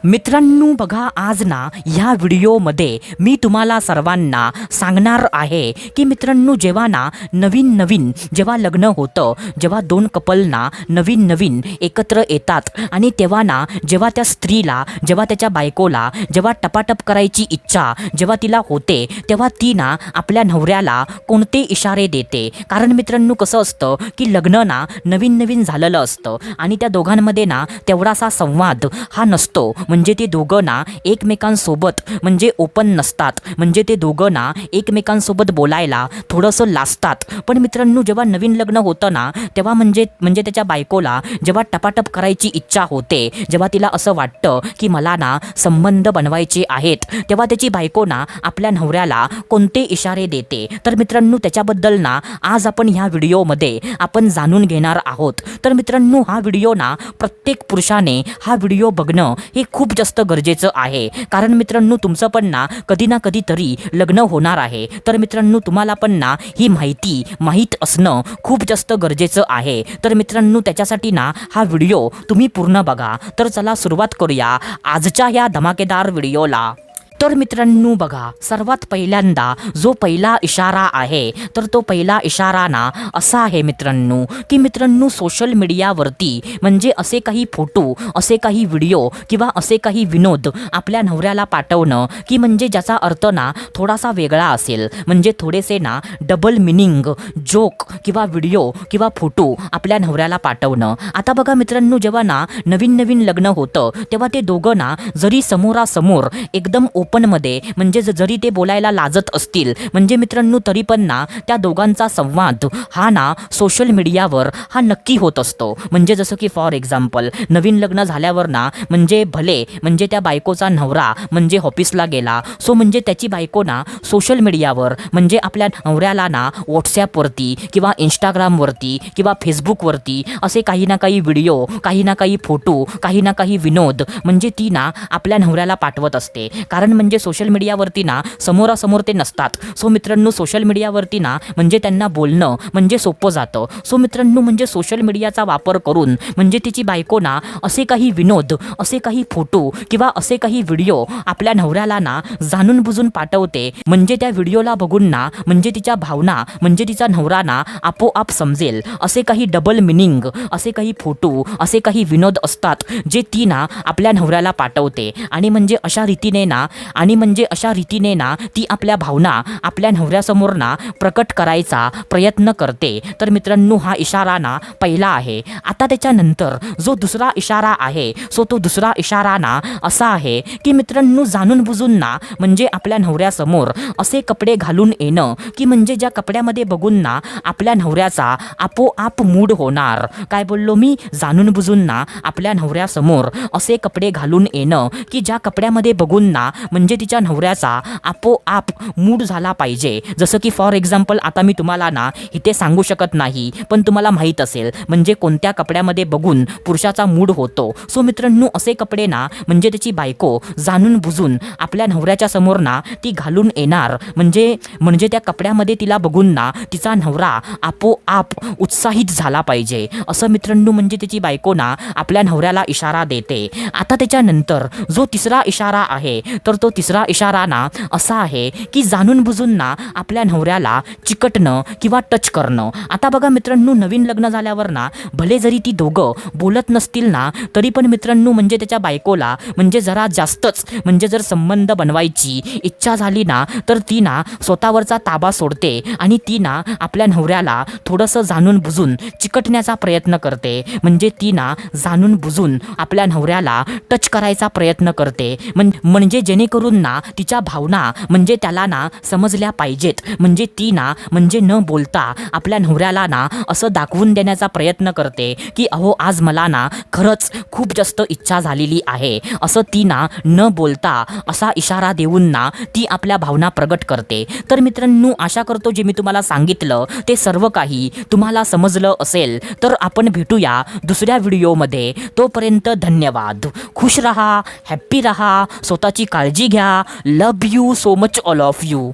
मित्रांनो बघा, आज ना ह्या व्हिडिओमध्ये मी तुम्हाला सर्वांना सांगणार आहे की मित्रांनो, जेव्हा ना नवीन जेव्हा लग्न होतं, जेव्हा दोन कपलना नवीन एकत्र येतात आणि तेव्हा ना जेव्हा त्या स्त्रीला, जेव्हा त्याच्या बायकोला जेव्हा टपाटप करायची इच्छा जेव्हा तिला होते, तेव्हा ती ना आपल्या नवऱ्याला कोणते इशारे देते. कारण मित्रांनो कसं असतं की लग्न ना नवीन झालेलं असतं आणि त्या दोघांमध्ये ना तेवढासा संवाद हा नसतो. म्हणजे ते दोघं ना एकमेकांसोबत म्हणजे ओपन नसतात, म्हणजे ते दोघं ना एकमेकांसोबत बोलायला थोडंसं लाजतात. पण मित्रांनो, जेव्हा नवीन लग्न होतं ना तेव्हा म्हणजे त्याच्या बायकोला जेव्हा टपाटप करायची इच्छा होते, जेव्हा तिला असं वाटतं की मला ना संबंध बनवायचे आहेत, तेव्हा त्याची बायको ना आपल्या नवऱ्याला कोणते इशारे देते. तर मित्रांनो, त्याच्याबद्दल ना आज आपण ह्या व्हिडिओमध्ये आपण जाणून घेणार आहोत. तर मित्रांनो, हा व्हिडिओ ना प्रत्येक पुरुषाने हा व्हिडिओ बघणं हे खूप जास्त गरजेचं आहे. कारण मित्रांनो, तुमचं पण ना कधी ना कधी तरी लग्न होणार आहे. तर मित्रांनो, तुम्हाला पण ना ही माहिती माहीत असणं खूप जास्त गरजेचं आहे. तर मित्रांनो, त्याच्यासाठी ना हा व्हिडिओ तुम्ही पूर्ण बघा. तर चला सुरुवात करूया आजच्या या धमाकेदार व्हिडिओला. तर मित्रांनो बघा, सर्वात पहिल्यांदा जो पहिला इशारा आहे, तर तो पहिला इशारा ना असा आहे मित्रांनो की मित्रांनो, सोशल मीडियावरती म्हणजे असे काही फोटो, असे काही व्हिडिओ किंवा असे काही विनोद आपल्या नवऱ्याला पाठवणं की म्हणजे ज्याचा अर्थ ना थोडासा वेगळा असेल, म्हणजे थोडेसे ना डबल मिनिंग जोक किंवा व्हिडिओ किंवा फोटो आपल्या नवऱ्याला पाठवणं. आता बघा मित्रांनो, जेव्हा ना नवीन लग्न होतं तेव्हा ते दोघं ना जरी समोरासमोर एकदम ओपनमध्ये म्हणजे जरी ते बोलायला लाजत असतील, म्हणजे मित्रांनो तरी पण ना त्या दोघांचा संवाद हा ना सोशल मीडियावर हा नक्की होत असतो. म्हणजे जसं की फॉर एक्झाम्पल, नवीन लग्न झाल्यावर ना म्हणजे भले म्हणजे त्या बायकोचा नवरा म्हणजे ऑफिसला गेला, सो म्हणजे त्याची बायको ना सोशल मीडियावर म्हणजे आपल्या नवऱ्याला ना व्हॉट्सॲपवरती किंवा इंस्टाग्रामवरती किंवा फेसबुकवरती असे काही ना काही व्हिडिओ, काही ना काही फोटो, काही ना काही विनोद म्हणजे ती ना आपल्या नवऱ्याला पाठवत असते. कारण म्हणजे सोशल मीडियावरती ना समोरासमोर ते नसतात. सो मित्रांनो, सोशल मीडियावरती ना म्हणजे त्यांना बोलणं म्हणजे सोपं जातं. सो मित्रांनो, म्हणजे सोशल मीडियाचा वापर करून म्हणजे तिची बायको ना असे काही विनोद, असे काही फोटो किंवा असे काही व्हिडिओ आपल्या नवऱ्याला ना जाणून बुजून पाठवते. म्हणजे त्या व्हिडिओला बघून ना म्हणजे तिच्या भावना म्हणजे तिचा नवरा ना आपोआप समजेल. असे काही डबल मिनिंग, असे काही फोटो, असे काही विनोद असतात जे ती ना आपल्या नवऱ्याला पाठवते. आणि म्हणजे अशा रीतीने ना ती आपल्या भावना आपल्या नवऱ्यासमोर ना प्रकट करायचा प्रयत्न करते. तर मित्रांनो, हा इशारा ना पहिला आहे. आता त्याच्यानंतर जो दुसरा इशारा आहे, सो तो दुसरा इशारा ना असा आहे की मित्रांनो, जाणून बुजून ना म्हणजे आपल्या नवऱ्यासमोर असे कपडे घालून येणं की म्हणजे ज्या कपड्यामध्ये बघून ना आपल्या नवऱ्याचा आपोआप मूड होणार. काय बोललो मी? जाणून बुजून ना आपल्या नवऱ्यासमोर असे कपडे घालून येणं की ज्या कपड्यामध्ये बघून ना म्हणजे तिच्या नवऱ्याचा आपोआप मूड झाला पाहिजे. जसं की फॉर एक्झाम्पल, आता मी तुम्हाला ना इथे सांगू शकत नाही, पण तुम्हाला माहीत असेल म्हणजे कोणत्या कपड्यामध्ये बघून पुरुषाचा मूड होतो. सो मित्रांनो, असे कपडे ना म्हणजे त्याची बायको जाणून बुजून आपल्या नवऱ्याच्या समोर ना ती घालून येणार. म्हणजे त्या कपड्यामध्ये तिला बघून ना तिचा नवरा आपोआप उत्साहित झाला पाहिजे, असं मित्रांनो म्हणजे त्याची बायको ना आपल्या नवऱ्याला इशारा देते. आता त्याच्यानंतर जो तिसरा इशारा आहे, तर तो तिसरा इशारा ना असा आहे की जाणून बुजून ना आपल्या नवऱ्याला चिकटणं किंवा टच करणं. आता बघा मित्रांनो, नवीन लग्न झाल्यावर ना भले जरी ती दोघं बोलत नसतील ना तरी पण मित्रांनो म्हणजे त्याच्या बायकोला म्हणजे जरा जास्तच म्हणजे जर संबंध बनवायची इच्छा झाली ना तर ती ना स्वतःवरचा ताबा सोडते आणि ती ना आपल्या नवऱ्याला थोडंसं जाणून बुजून चिकटण्याचा प्रयत्न करते. म्हणजे ती ना जाणून बुजून आपल्या नवऱ्याला टच करायचा प्रयत्न करते. म्हणजे जेणेकरून ना तिच्या भावना म्हणजे त्याला ना समजल्या पाहिजेत. म्हणजे ती ना म्हणजे न बोलता आपल्या नवऱ्याला ना असं दाखवून देण्याचा प्रयत्न करते की अहो, आज मला ना खरंच खूप जास्त इच्छा झालेली आहे, असं ती ना न बोलता असा इशारा देऊन ना ती आपल्या भावना प्रगट करते. तर मित्रांनो, आशा करतो जे मी तुम्हाला सांगितलं ते सर्व काही तुम्हाला समजलं असेल. तर आपण भेटूया दुसऱ्या व्हिडिओमध्ये. तोपर्यंत धन्यवाद. खुश रहा, हॅप्पी रहा, स्वतःची काळजी घ्या. Love you so much all of you.